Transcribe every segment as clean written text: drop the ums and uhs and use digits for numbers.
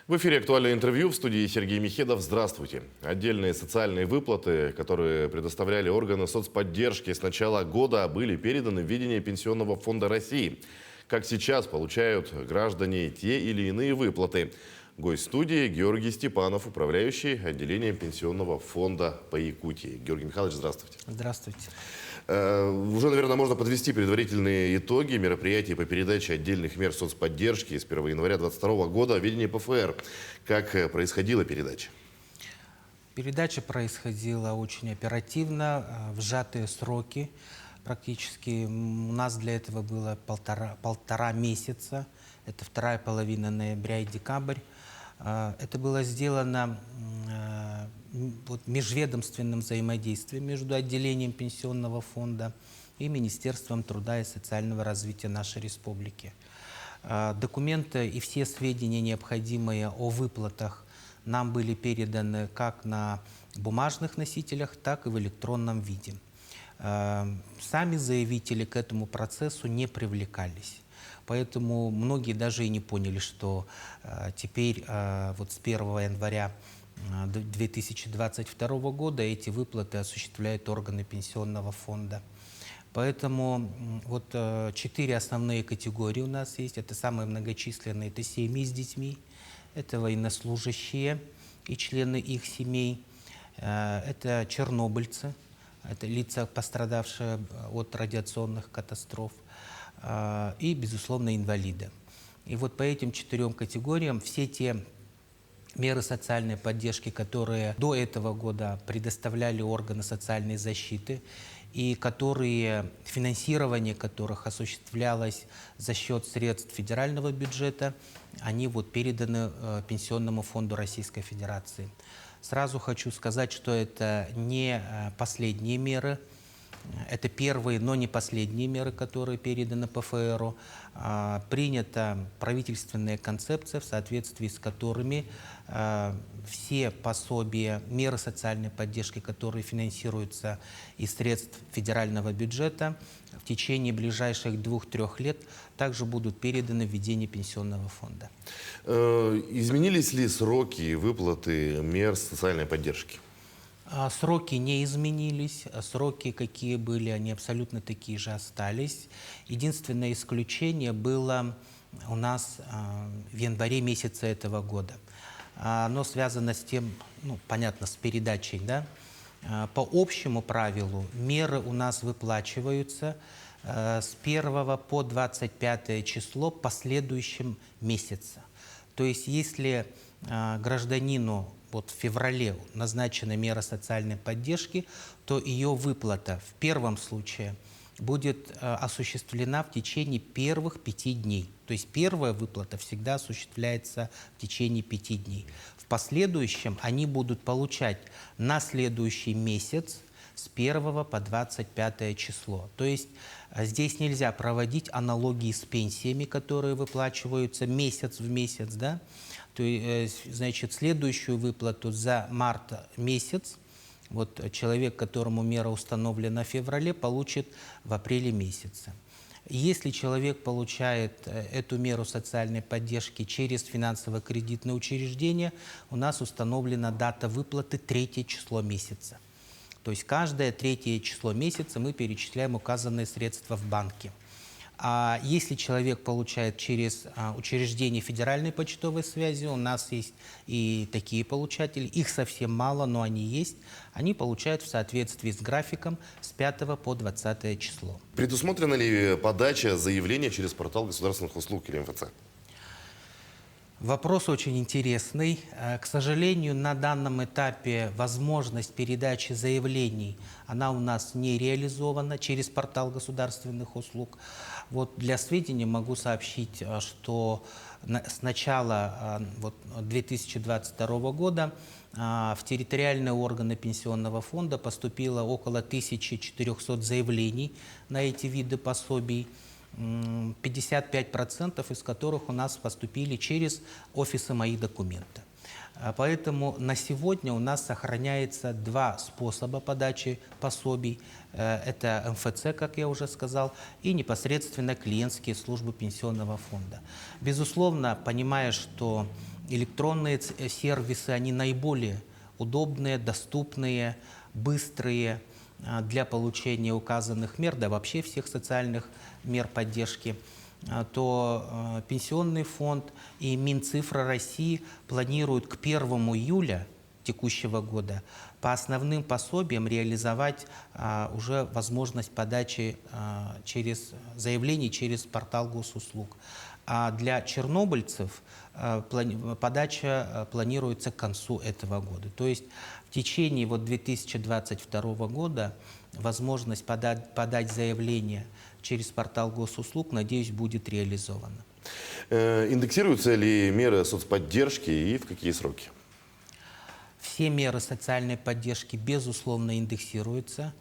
В эфире «Актуальное интервью», в студии Сергей Михедов. Здравствуйте. Отдельные социальные выплаты, которые предоставляли органы соцподдержки с начала года, были переданы в ведение Пенсионного фонда России. Как сейчас получают граждане те или иные выплаты? Гость студии Георгий Степанов, управляющий отделением Пенсионного фонда по Якутии. Георгий Михайлович, здравствуйте. Здравствуйте. Уже, наверное, можно подвести предварительные итоги мероприятий по передаче отдельных мер соцподдержки с 1 января 2022 года в ведение ПФР. Как происходила передача? Передача происходила очень оперативно, в сжатые сроки. Практически у нас для этого было полтора месяца. Это вторая половина ноября и декабрь. Это было сделано межведомственным взаимодействием между отделением Пенсионного фонда и Министерством труда и социального развития нашей республики. Документы и все сведения, необходимые о выплатах, нам были переданы как на бумажных носителях, так и в электронном виде. Сами заявители к этому процессу не привлекались. Поэтому многие даже и не поняли, что теперь вот с 1 января 2022 года эти выплаты осуществляют органы Пенсионного фонда. Поэтому вот 4 основные категории у нас есть. Это самые многочисленные, это семьи с детьми, это военнослужащие и члены их семей, это чернобыльцы, это лица, пострадавшие от радиационных катастроф, и, безусловно, инвалиды. И вот по этим 4 категориям все те меры социальной поддержки, которые до этого года предоставляли органы социальной защиты и финансирование которых осуществлялось за счет средств федерального бюджета, они вот переданы Пенсионному фонду Российской Федерации. Сразу хочу сказать, что это не последние меры. Это первые, но не последние меры, которые переданы ПФРу. Принята правительственная концепция, в соответствии с которыми все пособия, меры социальной поддержки, которые финансируются из средств федерального бюджета, в течение ближайших 2-3 лет также будут переданы в ведение Пенсионного фонда. Изменились ли сроки выплаты мер социальной поддержки? Сроки не изменились, сроки, какие были, они абсолютно такие же остались. Единственное исключение было у нас в январе месяце этого года. Оно связано с тем, понятно, с передачей, да? По общему правилу меры у нас выплачиваются с 1 по 25 число последующем месяце. То есть если гражданину вот в феврале назначена мера социальной поддержки, то ее выплата в первом случае будет осуществлена в течение первых 5 дней. То есть первая выплата всегда осуществляется в течение 5 дней. В последующем они будут получать на следующий месяц с 1 по 25 число. То есть здесь нельзя проводить аналогии с пенсиями, которые выплачиваются месяц в месяц, да? То есть, значит, следующую выплату за март месяц, вот человек, которому мера установлена в феврале, получит в апреле месяце. Если человек получает эту меру социальной поддержки через финансово-кредитное учреждение, у нас установлена дата выплаты 3 число месяца. То есть каждое 3 число месяца мы перечисляем указанные средства в банке. А если человек получает через учреждение федеральной почтовой связи, у нас есть и такие получатели, их совсем мало, но они есть, они получают в соответствии с графиком с 5 по 20 число. Предусмотрена ли подача заявления через портал государственных услуг или МФЦ? Вопрос очень интересный. К сожалению, на данном этапе возможность передачи заявлений, она у нас не реализована через портал государственных услуг. Вот для сведения могу сообщить, что с начала 2022 года в территориальные органы Пенсионного фонда поступило около 1400 заявлений на эти виды пособий. 55% из которых у нас поступили через офисы «Мои документы». Поэтому на сегодня у нас сохраняется 2 способа подачи пособий. Это МФЦ, как я уже сказал, и непосредственно клиентские службы Пенсионного фонда. Безусловно, понимая, что электронные сервисы, они наиболее удобные, доступные, быстрые для получения указанных мер, да вообще всех социальных мер поддержки, то Пенсионный фонд и Минцифра России планируют к 1 июля текущего года по основным пособиям реализовать уже возможность подачи через заявлений через портал госуслуг. А для чернобыльцев подача планируется к концу этого года. То есть в течение 2022 года возможность подать заявление через портал госуслуг, надеюсь, будет реализована. Индексируются ли меры соцподдержки и в какие сроки? Все меры социальной поддержки, безусловно, индексируются.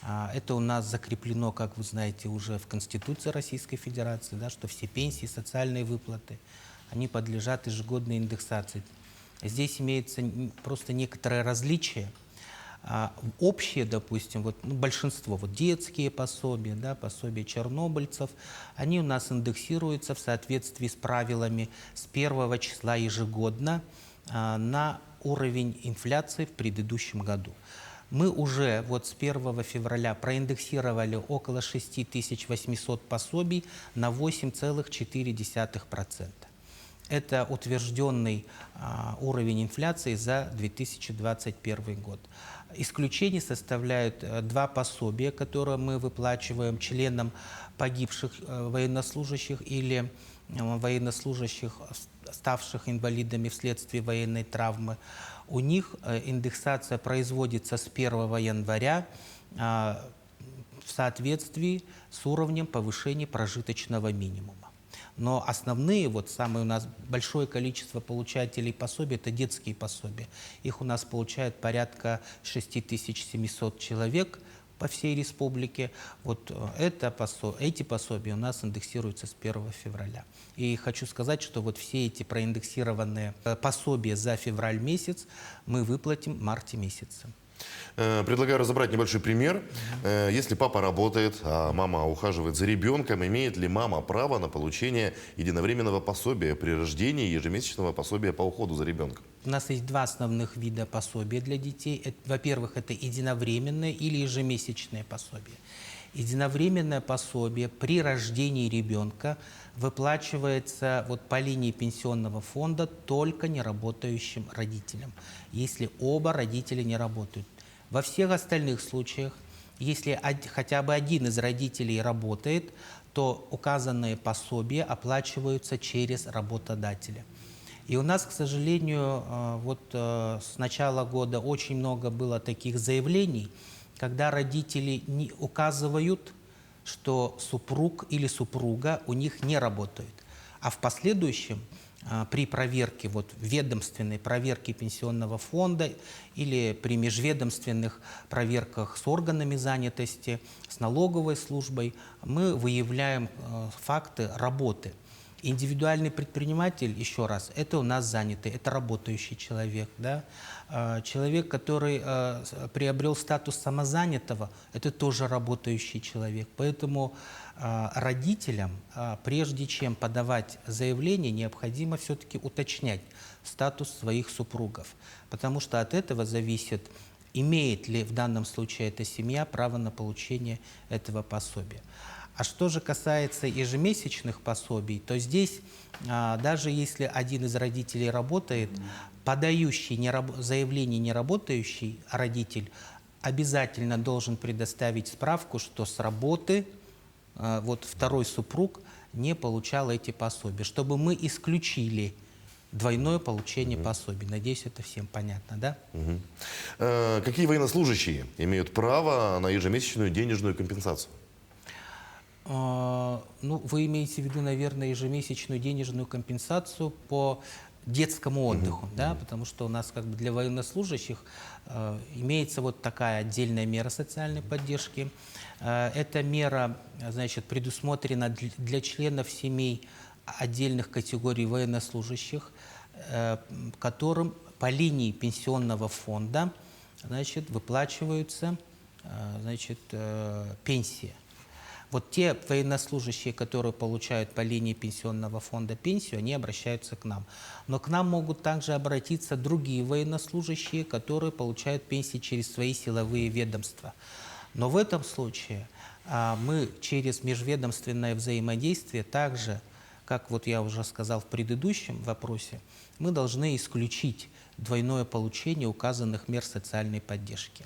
Это у нас закреплено, как вы знаете, уже в Конституции Российской Федерации, да, что все пенсии, социальные выплаты, они подлежат ежегодной индексации. Здесь имеется просто некоторое различие. Общие, допустим, большинство, детские пособия, да, пособия чернобыльцев, они у нас индексируются в соответствии с правилами с 1 числа ежегодно на уровень инфляции в предыдущем году. Мы уже с 1 февраля проиндексировали около 6800 пособий на 8,4%. Это утвержденный уровень инфляции за 2021 год. Исключение составляют 2 пособия, которые мы выплачиваем членам погибших военнослужащих или военнослужащих, ставших инвалидами вследствие военной травмы. У них индексация производится с 1 января в соответствии с уровнем повышения прожиточного минимума. Но основные, самое у нас большое количество получателей пособий – это детские пособия. Их у нас получают порядка 6700 человек по всей республике. Эти пособия у нас индексируются с 1 февраля. И хочу сказать, что все эти проиндексированные пособия за февраль месяц мы выплатим в марте месяце. Предлагаю разобрать небольшой пример. Если папа работает, а мама ухаживает за ребенком, имеет ли мама право на получение единовременного пособия при рождении и ежемесячного пособия по уходу за ребенком? У нас есть 2 основных вида пособия для детей. Во-первых, это единовременное или ежемесячное пособие. Единовременное пособие при рождении ребенка выплачивается по линии пенсионного фонда только неработающим родителям, если оба родителя не работают. Во всех остальных случаях, если хотя бы один из родителей работает, то указанные пособия оплачиваются через работодателя. И у нас, к сожалению, с начала года очень много было таких заявлений, когда родители не указывают, что супруг или супруга у них не работают. А в последующем при проверке, ведомственной проверке пенсионного фонда или при межведомственных проверках с органами занятости, с налоговой службой, мы выявляем факты работы. Индивидуальный предприниматель, еще раз, это у нас занятый, это работающий человек. Да? Человек, который приобрел статус самозанятого, это тоже работающий человек. Поэтому родителям, прежде чем подавать заявление, необходимо все-таки уточнять статус своих супругов. Потому что от этого зависит, имеет ли в данном случае эта семья право на получение этого пособия. А что же касается ежемесячных пособий, то здесь, даже если один из родителей работает, подающий заявление неработающий родитель обязательно должен предоставить справку, что с работы второй супруг не получал эти пособия, чтобы мы исключили двойное получение пособий. Надеюсь, это всем понятно, да? Какие военнослужащие имеют право на ежемесячную денежную компенсацию? Вы имеете в виду, наверное, ежемесячную денежную компенсацию по детскому отдыху, да? Потому что у нас для военнослужащих имеется такая отдельная мера социальной поддержки. Эта мера, предусмотрена для членов семей отдельных категорий военнослужащих, которым по линии пенсионного фонда выплачиваются пенсии. Вот те военнослужащие, которые получают по линии пенсионного фонда пенсию, они обращаются к нам. Но к нам могут также обратиться другие военнослужащие, которые получают пенсии через свои силовые ведомства. Но в этом случае мы через межведомственное взаимодействие также, как вот я уже сказал в предыдущем вопросе, мы должны исключить двойное получение указанных мер социальной поддержки.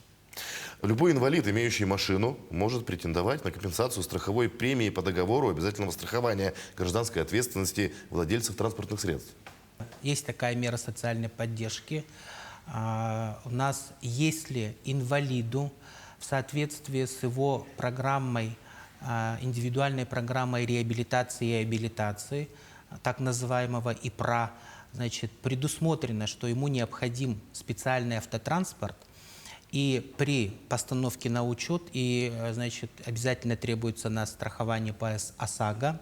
Любой инвалид, имеющий машину, может претендовать на компенсацию страховой премии по договору обязательного страхования гражданской ответственности владельцев транспортных средств. Есть такая мера социальной поддержки. У нас, если инвалиду в соответствии с его программой, индивидуальной программой реабилитации и абилитации, так называемого ИПРА, значит, предусмотрено, что ему необходим специальный автотранспорт, и при постановке на учет значит, обязательно требуется на страхование по ОСАГО.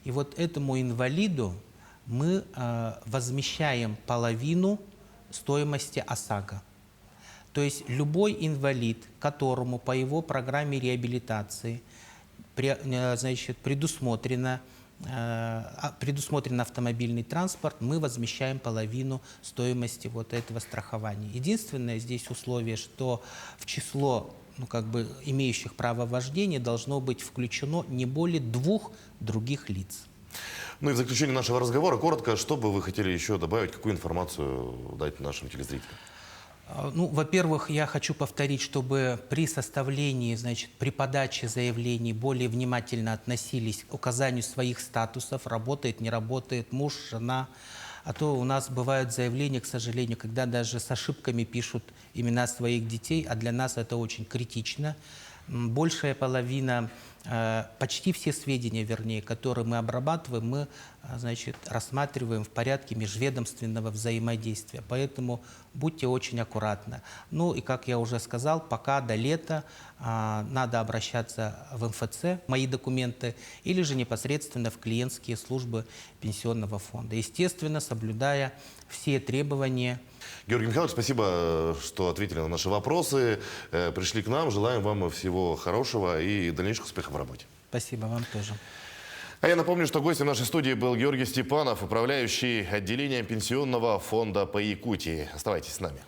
И вот этому инвалиду мы возмещаем половину стоимости ОСАГО. То есть любой инвалид, которому по его программе реабилитации значит, предусмотрен автомобильный транспорт, мы возмещаем половину стоимости вот этого страхования. Единственное здесь условие, что в число имеющих право вождения должно быть включено не более 2 других лиц. Ну и в заключение нашего разговора, коротко, что бы вы хотели еще добавить, какую информацию дать нашим телезрителям? Ну, во-первых, я хочу повторить, чтобы при составлении, значит, при подаче заявлений более внимательно относились к указанию своих статусов, работает, не работает, муж, жена. А то у нас бывают заявления, к сожалению, когда даже с ошибками пишут имена своих детей, а для нас это очень критично. Большая половина, почти все сведения, вернее, которые мы обрабатываем, мы, значит, рассматриваем в порядке межведомственного взаимодействия. Поэтому будьте очень аккуратны. Ну и, как я уже сказал, пока до лета надо обращаться в МФЦ, мои документы, или же непосредственно в клиентские службы пенсионного фонда. Естественно, соблюдая все требования. Георгий Михайлович, спасибо, что ответили на наши вопросы, пришли к нам. Желаем вам всего хорошего и дальнейших успехов в работе. Спасибо вам тоже. А я напомню, что гостем нашей студии был Георгий Степанов, управляющий отделением Пенсионного фонда по Якутии. Оставайтесь с нами.